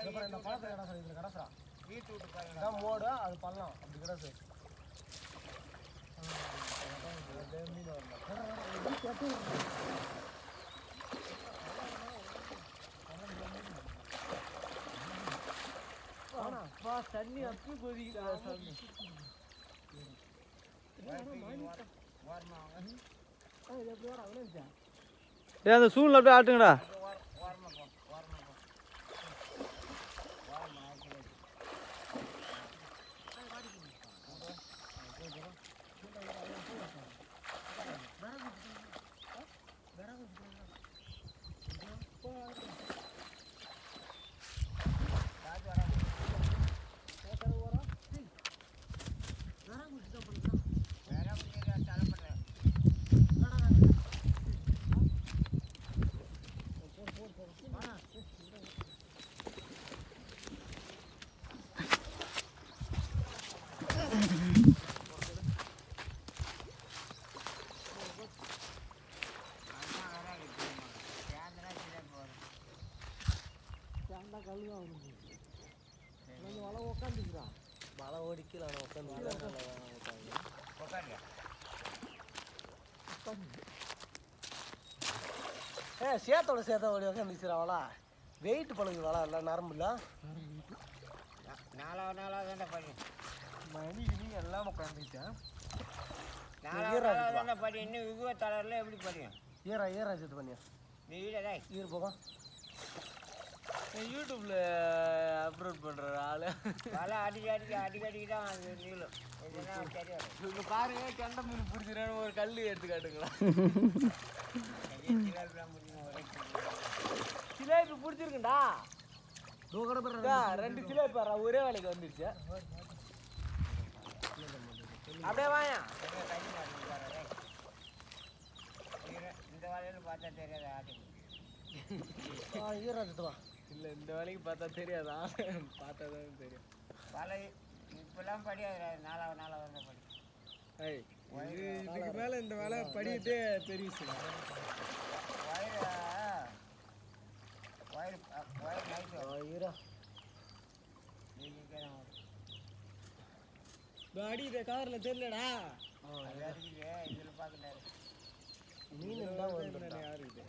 இந்த பழத்தை கடை சார் இதில் கடை சார் வீட்டு விட்டு பாருங்க மோடு அது பண்ணலாம் அப்படி கடை சார் மீன் வரல தண்ணி அப்படி கொதிக்குது அந்த சூழ்நிலை அப்படியே ஆட்டுங்கடா. வலை உட்காந்துக்கிறான் வலை ஓடிக்கல உட்காந்து சேத்தோட சேத்த ஓடி உட்காந்துச்சுறாவளா வெயிட் பழகு வலை இல்லை நரம்பு இல்லை நாலாவது பண்ணி மணி எல்லாம் உட்காந்துக்கிட்டேன் படி இன்னும் விகுவ தளரில் எப்படி படியும் ஈராஜத்து பண்ணியா நீ வீடா ஈர் போகும் யூடியூப்ல அப்லோட் பண்ற ஆளு வலை அடிக்கடி தான் அது நீளும் இங்க பாருங்க கெண்டை மீன் பிடிச்சிருன்னு ஒரு கல் எடுத்து காட்டுங்களா சிலேபி பிடிச்சிருக்குண்டா ரெண்டு சிலேபி ஒரே வேலைக்கு வந்துருச்சு அப்படியே வாயா இந்த வேலையில பார்த்தா தெரியாது ஆட்டு ஈராஜத்துவா இல்லை இந்த வேலைக்கு பார்த்தா தெரியாதா பார்த்தா தான் தெரியும் வலை இப்பெல்லாம் படி நாலாவது படி இதுக்கு மேலே இந்த வேலை படிக்கிட்டே பெரிய அடி இதை காரில் தெரியலடா இதில் பார்க்கல மீன் யாருக்கு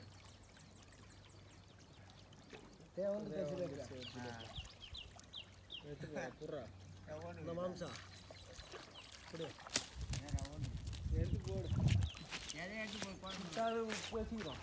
மாம்சா எடுத்து போடு எதை எடுத்து போடு